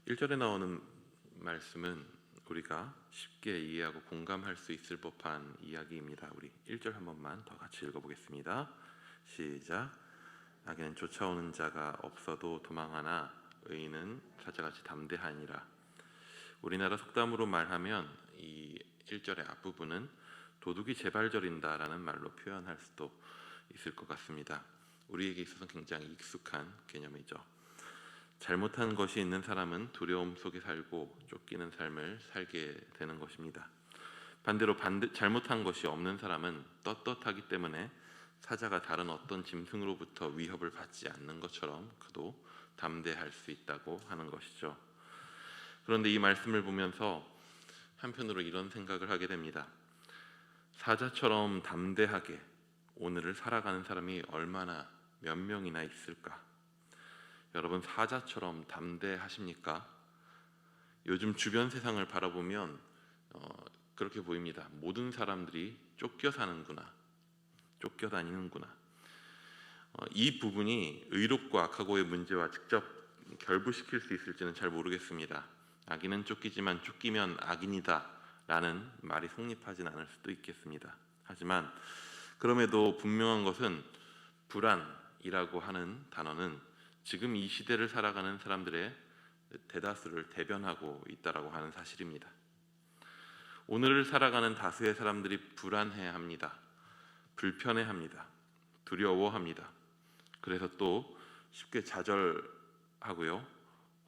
1절에 나오는 말씀은 우리가 쉽게 이해하고 공감할 수 있을 법한 이야기입니다. 우리 1절 한 번만 더 같이 읽어보겠습니다. 시작. 악인은 쫓아오는 자가 없어도 도망하나 의인은 사자같이 담대하니라. 우리나라 속담으로 말하면 이 1절의 앞부분은 도둑이 제발저린다라는 말로 표현할 수도 있을 것 같습니다. 우리에게 있어서는 굉장히 익숙한 개념이죠. 잘못한 것이 있는 사람은 두려움 속에 살고 쫓기는 삶을 살게 되는 것입니다. 반대로 잘못한 것이 없는 사람은 떳떳하기 때문에 사자가 다른 어떤 짐승으로부터 위협을 받지 않는 것처럼 그도 담대할 수 있다고 하는 것이죠. 그런데 이 말씀을 보면서 한편으로 이런 생각을 하게 됩니다. 사자처럼 담대하게 오늘을 살아가는 사람이 얼마나 몇 명이나 있을까? 여러분, 사자처럼 담대하십니까? 요즘 주변 세상을 바라보면 그렇게 보입니다. 모든 사람들이 쫓겨 사는구나, 쫓겨 다니는구나. 이 부분이 의롭고 악하고의 문제와 직접 결부시킬 수 있을지는 잘 모르겠습니다. 악인은 쫓기지만 쫓기면 악인이다 라는 말이 성립하진 않을 수도 있겠습니다. 하지만 그럼에도 분명한 것은 불안이라고 하는 단어는 지금 이 시대를 살아가는 사람들의 대다수를 대변하고 있다라고 하는 사실입니다. 오늘을 살아가는 다수의 사람들이 불안해합니다. 불편해합니다. 두려워합니다. 그래서 또 쉽게 좌절하고요,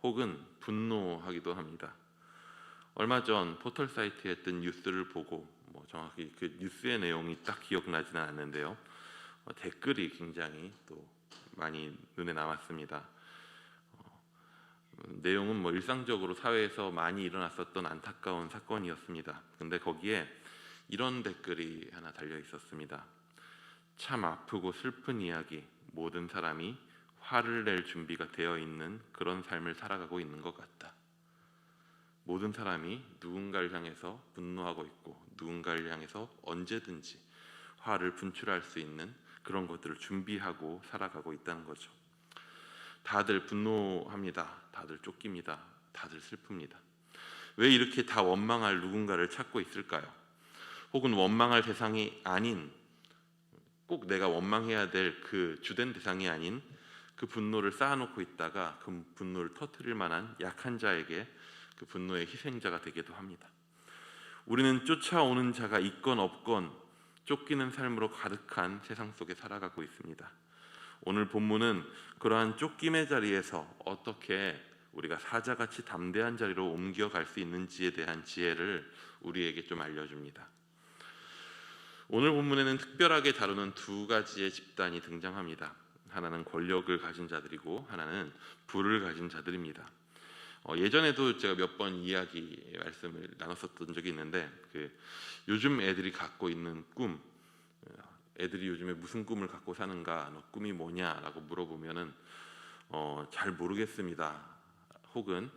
혹은 분노하기도 합니다. 얼마 전 포털 사이트에 뜬 뉴스를 보고 정확히 그 뉴스의 내용이 딱 기억나지는 않는데요, 댓글이 굉장히 또 많이 눈에 남았습니다. 내용은 일상적으로 사회에서 많이 일어났었던 안타까운 사건이었습니다. 근데 거기에 이런 댓글이 하나 달려 있었습니다. 참 아프고 슬픈 이야기, 모든 사람이 화를 낼 준비가 되어 있는 그런 삶을 살아가고 있는 것 같다. 모든 사람이 누군가를 향해서 분노하고 있고 누군가를 향해서 언제든지 화를 분출할 수 있는 그런 것들을 준비하고 살아가고 있다는 거죠. 다들 분노합니다. 다들 쫓깁니다. 다들 슬픕니다. 왜 이렇게 다 원망할 누군가를 찾고 있을까요? 혹은 원망할 대상이 아닌, 꼭 내가 원망해야 될 그 주된 대상이 아닌 그 분노를 쌓아놓고 있다가 그 분노를 터뜨릴 만한 약한 자에게 그 분노의 희생자가 되기도 합니다. 우리는 쫓아오는 자가 있건 없건 쫓기는 삶으로 가득한 세상 속에 살아가고 있습니다. 오늘 본문은 그러한 쫓김의 자리에서 어떻게 우리가 사자같이 담대한 자리로 옮겨갈 수 있는지에 대한 지혜를 우리에게 좀 알려줍니다. 오늘 본문에는 특별하게 다루는 두 가지의 집단이 등장합니다. 하나는 권력을 가진 자들이고 하나는 부를 가진 자들입니다. 예전에도 제가 몇 번 이야기 말씀을 나눴었던 적이 있는데, 요즘 애들이 갖고 있는 꿈, 애들이 요즘에 무슨 꿈을 갖고 사는가, 너 꿈이 뭐냐라고 물어보면은 잘 모르겠습니다. 혹은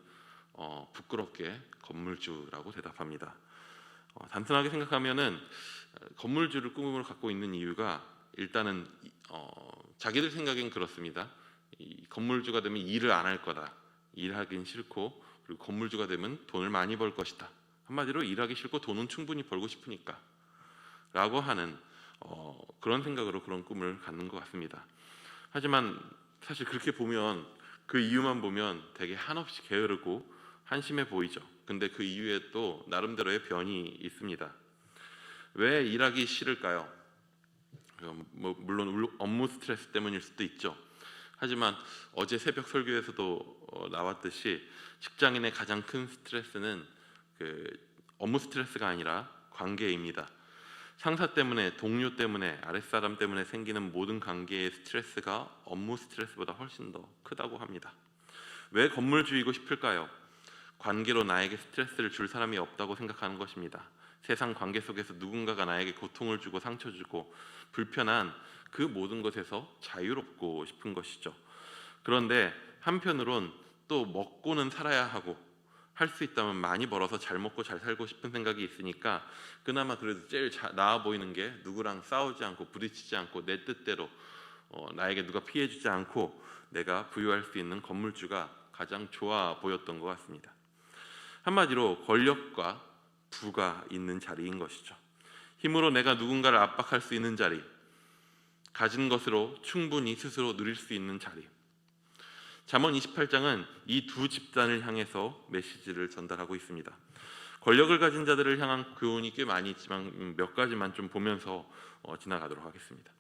부끄럽게 건물주라고 대답합니다. 단순하게 생각하면은 건물주를 꿈으로 갖고 있는 이유가 일단은 자기들 생각엔 그렇습니다. 이 건물주가 되면 일을 안 할 거다. 일하긴 싫고, 그리고 건물주가 되면 돈을 많이 벌 것이다. 한마디로 일하기 싫고 돈은 충분히 벌고 싶으니까 라고 하는 그런 생각으로 그런 꿈을 갖는 것 같습니다. 하지만 사실 그렇게 보면 그 이유만 보면 되게 한없이 게으르고 한심해 보이죠. 근데 그 이유에 또 나름대로의 변이 있습니다. 왜 일하기 싫을까요? 물론 업무 스트레스 때문일 수도 있죠. 하지만 어제 새벽 설교에서도 나왔듯이 직장인의 가장 큰 스트레스는 업무 스트레스가 아니라 관계입니다. 상사 때문에, 동료 때문에, 아랫사람 때문에 생기는 모든 관계의 스트레스가 업무 스트레스보다 훨씬 더 크다고 합니다. 왜 건물주이고 싶을까요? 관계로 나에게 스트레스를 줄 사람이 없다고 생각하는 것입니다. 세상 관계 속에서 누군가가 나에게 고통을 주고 상처 주고 불편한 그 모든 것에서 자유롭고 싶은 것이죠. 그런데 한편으론 또 먹고는 살아야 하고, 할 수 있다면 많이 벌어서 잘 먹고 잘 살고 싶은 생각이 있으니까 그나마 그래도 제일 나아 보이는 게 누구랑 싸우지 않고 부딪히지 않고 내 뜻대로 나에게 누가 피해주지 않고 내가 부유할 수 있는 건물주가 가장 좋아 보였던 것 같습니다. 한마디로 권력과 부가 있는 자리인 것이죠. 힘으로 내가 누군가를 압박할 수 있는 자리, 가진 것으로 충분히 스스로 누릴 수 있는 자리. 잠언 28장은 이 두 집단을 향해서 메시지를 전달하고 있습니다. 권력을 가진 자들을 향한 교훈이 꽤 많이 있지만 몇 가지만 좀 보면서 지나가도록 하겠습니다.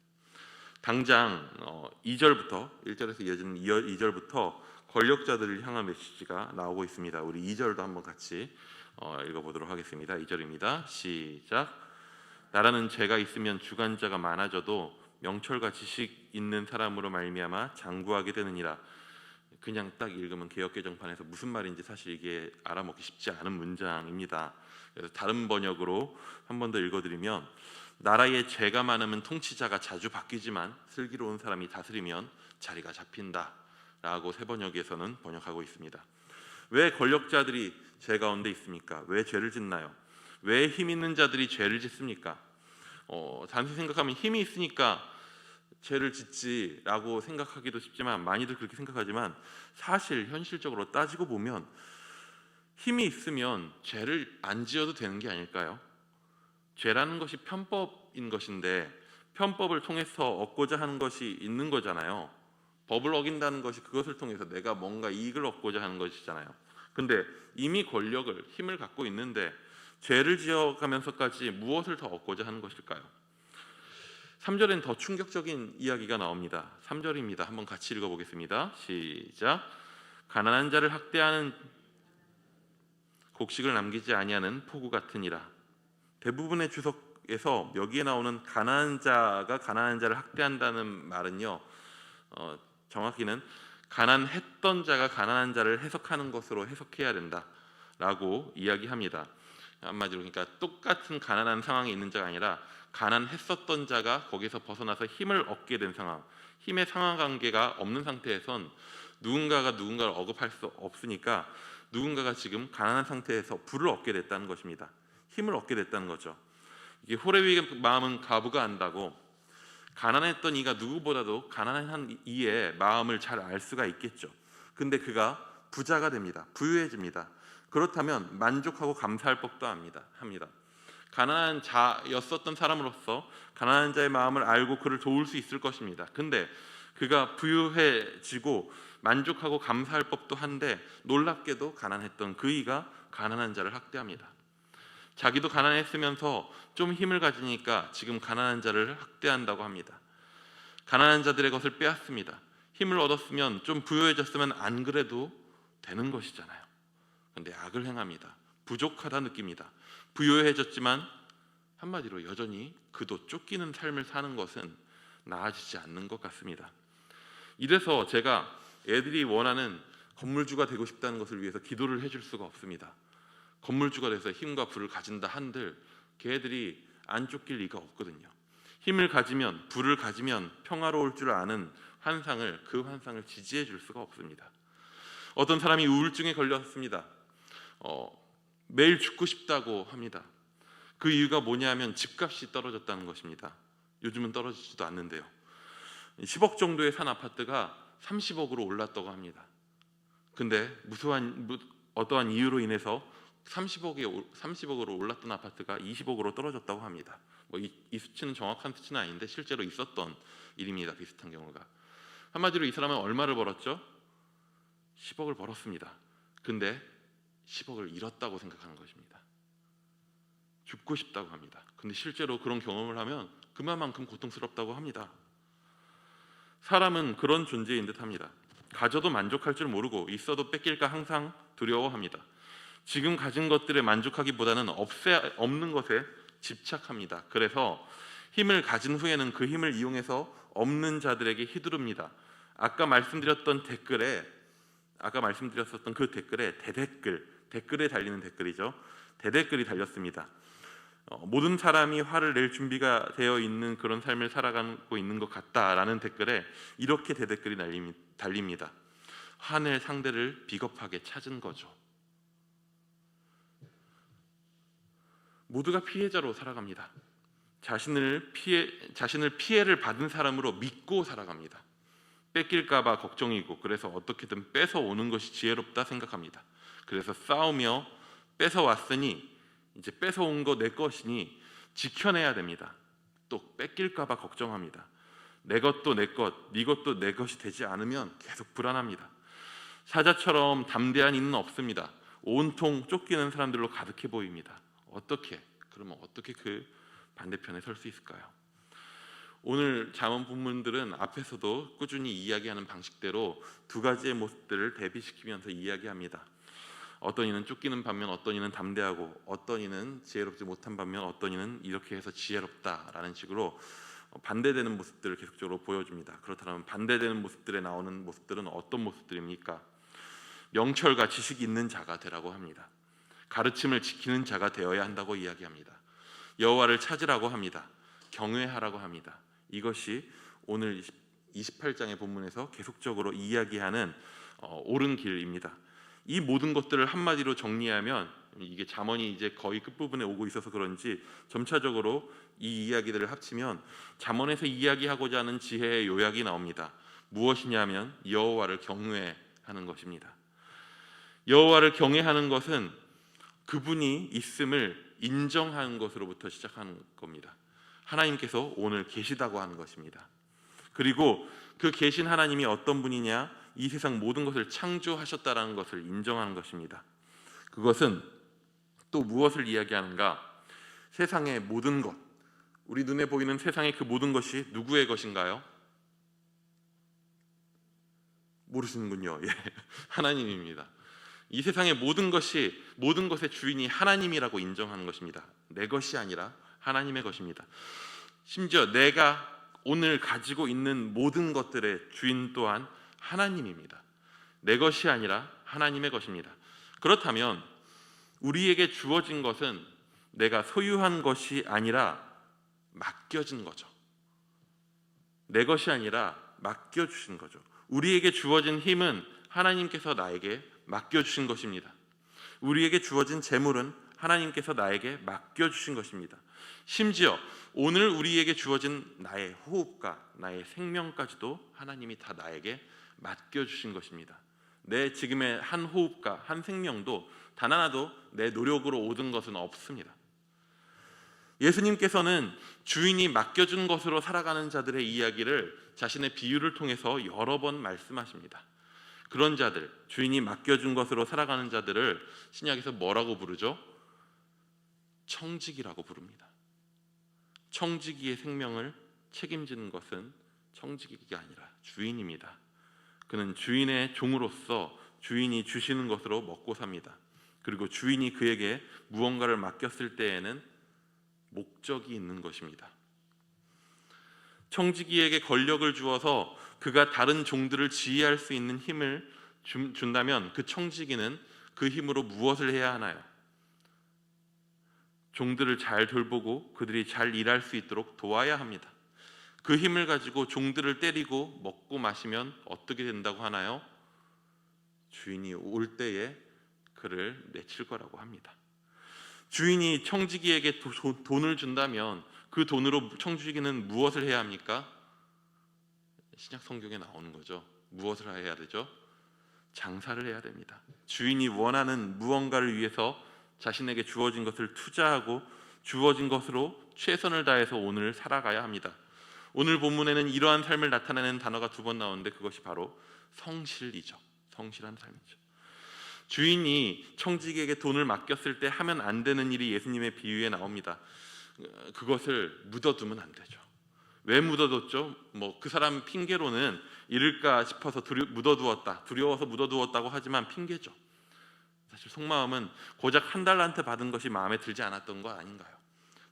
당장 2절부터 1절에서 이어지는 2절부터 권력자들을 향한 메시지가 나오고 있습니다. 우리 2절도 한번 같이 읽어보도록 하겠습니다. 2절입니다. 시작. 나라는 죄가 있으면 주관자가 많아져도 명철과 지식 있는 사람으로 말미암아 장구하게 되느니라. 그냥 딱 읽으면 개역개정판에서 무슨 말인지 사실 이게 알아먹기 쉽지 않은 문장입니다. 그래서 다른 번역으로 한 번 더 읽어드리면, 나라에 죄가 많으면 통치자가 자주 바뀌지만 슬기로운 사람이 다스리면 자리가 잡힌다 라고 새 번역에서는 번역하고 있습니다. 왜 권력자들이 죄 가운데 있습니까? 왜 죄를 짓나요? 왜 힘 있는 자들이 죄를 짓습니까? 단순히 생각하면 힘이 있으니까 죄를 짓지라고 생각하기도 쉽지만, 많이들 그렇게 생각하지만 사실 현실적으로 따지고 보면 힘이 있으면 죄를 안 지어도 되는 게 아닐까요? 죄라는 것이 편법인 것인데 편법을 통해서 얻고자 하는 것이 있는 거잖아요. 법을 어긴다는 것이 그것을 통해서 내가 뭔가 이익을 얻고자 하는 것이잖아요. 근데 이미 권력을, 힘을 갖고 있는데 죄를 지어가면서까지 무엇을 더 얻고자 하는 것일까요? 3절엔 더 충격적인 이야기가 나옵니다. 3절입니다. 한번 같이 읽어보겠습니다. 시작. 가난한 자를 학대하는 곡식을 남기지 아니하는 포구 같으니라. 대부분의 주석에서 여기에 나오는 가난한 자가 가난한 자를 학대한다는 말은요, 정확히는 가난했던 자가 가난한 자를 해석하는 것으로 해석해야 된다라고 이야기합니다. 한마디로 그러니까 똑같은 가난한 상황에 있는 자가 아니라 가난했었던 자가 거기서 벗어나서 힘을 얻게 된 상황, 힘의 상하관계가 없는 상태에선 누군가가 누군가를 억압할 수 없으니까 누군가가 지금 가난한 상태에서 부를 얻게 됐다는 것입니다. 힘을 얻게 됐다는 거죠. 이게 호레비의 마음은 가부가 안다고, 가난했던 이가 누구보다도 가난한 이의 마음을 잘 알 수가 있겠죠. 근데 그가 부자가 됩니다. 부유해집니다. 그렇다면 만족하고 감사할 법도 합니다. 가난한 자였었던 사람으로서 가난한 자의 마음을 알고 그를 도울 수 있을 것입니다. 근데 그가 부유해지고 만족하고 감사할 법도 한데, 놀랍게도 가난했던 그 이가 가난한 자를 학대합니다. 자기도 가난했으면서 좀 힘을 가지니까 지금 가난한 자를 학대한다고 합니다. 가난한 자들의 것을 빼앗습니다. 힘을 얻었으면, 좀 부유해졌으면 안 그래도 되는 것이잖아요. 근데 악을 행합니다. 부족하다 느낍니다. 부유해졌지만 한마디로 여전히 그도 쫓기는 삶을 사는 것은 나아지지 않는 것 같습니다. 이래서 제가 애들이 원하는 건물주가 되고 싶다는 것을 위해서 기도를 해줄 수가 없습니다. 건물주가 돼서 힘과 부를 가진다 한들 걔들이 안 쫓길 리가 없거든요. 힘을 가지면, 부를 가지면 평화로울 줄 아는 환상을, 그 환상을 지지해 줄 수가 없습니다. 어떤 사람이 우울증에 걸렸습니다. 매일 죽고 싶다고 합니다. 그 이유가 뭐냐면 집값이 떨어졌다는 것입니다. 요즘은 떨어지지도 않는데요. 10억 정도에 산 아파트가 30억으로 올랐다고 합니다. 근데 어떠한 이유로 인해서 30억으로 올랐던 아파트가 20억으로 떨어졌다고 합니다. 이 수치는 정확한 수치는 아닌데 실제로 있었던 일입니다. 비슷한 경우가. 한마디로 이 사람은 얼마를 벌었죠? 10억을 벌었습니다. 근데 10억을 잃었다고 생각하는 것입니다. 죽고 싶다고 합니다. 근데 실제로 그런 경험을 하면 그만큼 고통스럽다고 합니다. 사람은 그런 존재인 듯합니다. 가져도 만족할 줄 모르고 있어도 뺏길까 항상 두려워합니다. 지금 가진 것들에 만족하기보다는 없는 것에 집착합니다. 그래서 힘을 가진 후에는 그 힘을 이용해서 없는 자들에게 휘두릅니다. 아까 말씀드렸던 그 댓글에 댓글에 달리는 댓글이죠. 대댓글이 달렸습니다. 모든 사람이 화를 낼 준비가 되어 있는 그런 삶을 살아가고 있는 것 같다라는 댓글에 이렇게 대댓글이 달립니다. 화낼 상대를 비겁하게 찾은 거죠. 모두가 피해자로 살아갑니다. 자신을 피해를 받은 사람으로 믿고 살아갑니다. 뺏길까봐 걱정이고, 그래서 어떻게든 뺏어오는 것이 지혜롭다 생각합니다. 그래서 싸우며 뺏어왔으니 이제 뺏어온 거 내 것이니 지켜내야 됩니다. 또 뺏길까봐 걱정합니다. 내 것도 내 것, 네 것도 내 것이 되지 않으면 계속 불안합니다. 사자처럼 담대한 이는 없습니다. 온통 쫓기는 사람들로 가득해 보입니다. 그러면 어떻게 그 반대편에 설 수 있을까요? 오늘 잠언 본문들은 앞에서도 꾸준히 이야기하는 방식대로 두 가지의 모습들을 대비시키면서 이야기합니다. 어떤 이는 쫓기는 반면 어떤 이는 담대하고, 어떤 이는 지혜롭지 못한 반면 어떤 이는 이렇게 해서 지혜롭다라는 식으로 반대되는 모습들을 계속적으로 보여줍니다. 그렇다면 반대되는 모습들에 나오는 모습들은 어떤 모습들입니까? 명철과 지식이 있는 자가 되라고 합니다. 가르침을 지키는 자가 되어야 한다고 이야기합니다. 여호와를 찾으라고 합니다. 경외하라고 합니다. 이것이 오늘 28장의 본문에서 계속적으로 이야기하는 옳은 길입니다. 이 모든 것들을 한마디로 정리하면, 이게 잠언이 이제 거의 끝부분에 오고 있어서 그런지 점차적으로 이 이야기들을 합치면 잠언에서 이야기하고자 하는 지혜의 요약이 나옵니다. 무엇이냐면 여호와를 경외하는 것입니다. 여호와를 경외하는 것은 그분이 있음을 인정하는 것으로부터 시작하는 겁니다. 하나님께서 오늘 계시다고 하는 것입니다. 그리고 그 계신 하나님이 어떤 분이냐, 이 세상 모든 것을 창조하셨다라는 것을 인정하는 것입니다. 그것은 또 무엇을 이야기하는가? 세상의 모든 것, 우리 눈에 보이는 세상의 그 모든 것이 누구의 것인가요? 모르시는군요. 예, 하나님입니다. 이 세상의 모든 것이, 모든 것의 주인이 하나님이라고 인정하는 것입니다. 내 것이 아니라 하나님의 것입니다. 심지어 내가 오늘 가지고 있는 모든 것들의 주인 또한 하나님입니다. 내 것이 아니라 하나님의 것입니다. 그렇다면 우리에게 주어진 것은 내가 소유한 것이 아니라 맡겨진 거죠. 내 것이 아니라 맡겨주신 거죠. 우리에게 주어진 힘은 하나님께서 나에게 맡겨주신 것입니다. 우리에게 주어진 재물은 하나님께서 나에게 맡겨주신 것입니다. 심지어 오늘 우리에게 주어진 나의 호흡과 나의 생명까지도 하나님이 다 나에게 맡겨주신 것입니다. 내 지금의 한 호흡과 한 생명도 단 하나도 내 노력으로 얻은 것은 없습니다. 예수님께서는 주인이 맡겨준 것으로 살아가는 자들의 이야기를 자신의 비유를 통해서 여러 번 말씀하십니다. 그런 자들, 주인이 맡겨준 것으로 살아가는 자들을 신약에서 뭐라고 부르죠? 청지기라고 부릅니다. 청지기의 생명을 책임지는 것은 청지기가 아니라 주인입니다. 그는 주인의 종으로서 주인이 주시는 것으로 먹고 삽니다. 그리고 주인이 그에게 무언가를 맡겼을 때에는 목적이 있는 것입니다. 청지기에게 권력을 주어서 그가 다른 종들을 지휘할 수 있는 힘을 준다면 그 청지기는 그 힘으로 무엇을 해야 하나요? 종들을 잘 돌보고 그들이 잘 일할 수 있도록 도와야 합니다. 그 힘을 가지고 종들을 때리고 먹고 마시면 어떻게 된다고 하나요? 주인이 올 때에 그를 내칠 거라고 합니다. 주인이 청지기에게 돈을 준다면 그 돈으로 청지기는 무엇을 해야 합니까? 신약 성경에 나오는 거죠. 무엇을 해야 되죠? 장사를 해야 됩니다. 주인이 원하는 무언가를 위해서 자신에게 주어진 것을 투자하고 주어진 것으로 최선을 다해서 오늘 살아가야 합니다. 오늘 본문에는 이러한 삶을 나타내는 단어가 두 번 나오는데 그것이 바로 성실이죠. 성실한 삶이죠. 주인이 청지기에게 돈을 맡겼을 때 하면 안 되는 일이 예수님의 비유에 나옵니다. 그것을 묻어두면 안 되죠. 왜 묻어뒀죠? 그 사람 핑계로는 이럴까 싶어서 묻어두었다, 두려워서 묻어두었다고 하지만 핑계죠. 사실 속마음은 고작 1달란트 받은 것이 마음에 들지 않았던 거 아닌가요?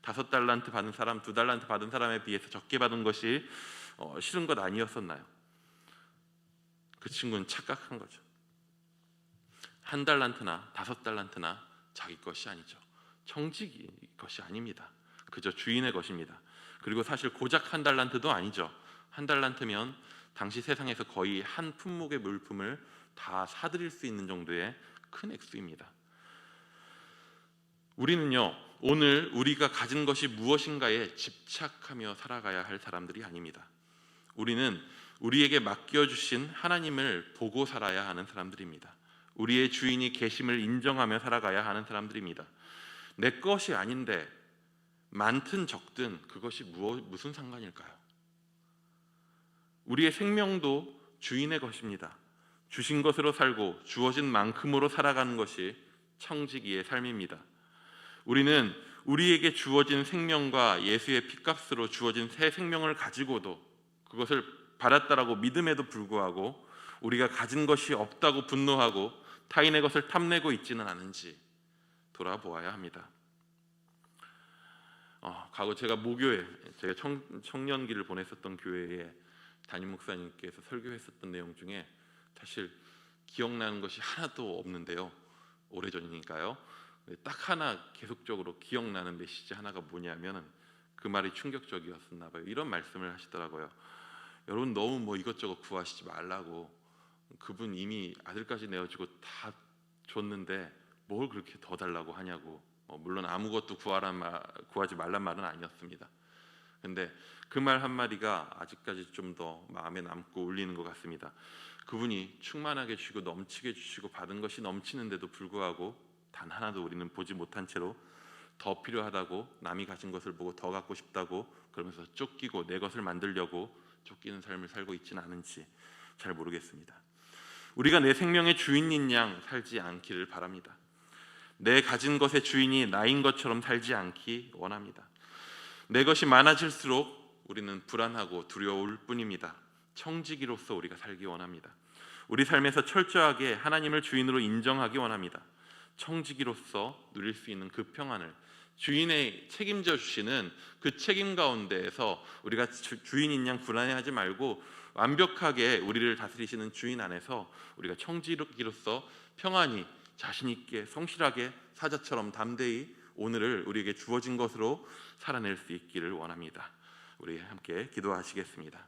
5달란트 받은 사람, 2달란트 받은 사람에 비해서 적게 받은 것이 싫은 것 아니었었나요? 그 친구는 착각한 거죠. 1달란트나 5달란트나 자기 것이 아니죠. 청지기 것이 아닙니다. 그저 주인의 것입니다. 그리고 사실 고작 1달란트도 아니죠. 1달란트면 당시 세상에서 거의 한 품목의 물품을 다 사들일 수 있는 정도의 큰 액수입니다. 우리는요, 오늘 우리가 가진 것이 무엇인가에 집착하며 살아가야 할 사람들이 아닙니다. 우리는 우리에게 맡겨주신 하나님을 보고 살아야 하는 사람들입니다. 우리의 주인이 계심을 인정하며 살아가야 하는 사람들입니다. 내 것이 아닌데 많든 적든 그것이 무슨 상관일까요? 우리의 생명도 주인의 것입니다. 주신 것으로 살고 주어진 만큼으로 살아가는 것이 청지기의 삶입니다. 우리는 우리에게 주어진 생명과 예수의 피값으로 주어진 새 생명을 가지고도 그것을 받았다라고 믿음에도 불구하고 우리가 가진 것이 없다고 분노하고 타인의 것을 탐내고 있지는 않은지 돌아보아야 합니다. 과거 제가 모교에 제가 청년기를 보냈었던 교회에 담임 목사님께서 설교했었던 내용 중에 사실 기억나는 것이 하나도 없는데요. 오래전이니까요. 딱 하나 계속적으로 기억나는 메시지 하나가 뭐냐면 그 말이 충격적이었었나 봐요. 이런 말씀을 하시더라고요. 여러분 너무 이것저것 구하시지 말라고. 그분 이미 아들까지 내어주고 다 줬는데 뭘 그렇게 더 달라고 하냐고. 물론 아무것도 구하지 말란 말은 아니었습니다. 근데 그 말 한마디가 아직까지 좀 더 마음에 남고 울리는 것 같습니다. 그분이 충만하게 주시고 넘치게 주시고 받은 것이 넘치는데도 불구하고 단 하나도 우리는 보지 못한 채로 더 필요하다고 남이 가진 것을 보고 더 갖고 싶다고 그러면서 쫓기고 내 것을 만들려고 쫓기는 삶을 살고 있지는 않은지 잘 모르겠습니다. 우리가 내 생명의 주인인 양 살지 않기를 바랍니다. 내 가진 것의 주인이 나인 것처럼 살지 않기 원합니다. 내 것이 많아질수록 우리는 불안하고 두려울 뿐입니다. 청지기로서 우리가 살기 원합니다. 우리 삶에서 철저하게 하나님을 주인으로 인정하기 원합니다. 청지기로서 누릴 수 있는 그 평안을 주인의 책임져 주시는 그 책임 가운데에서 우리가 주인인 양 불안해하지 말고 완벽하게 우리를 다스리시는 주인 안에서 우리가 청지기로서 평안히 자신 있게 성실하게 사자처럼 담대히 오늘을 우리에게 주어진 것으로 살아낼 수 있기를 원합니다. 우리 함께 기도하시겠습니다.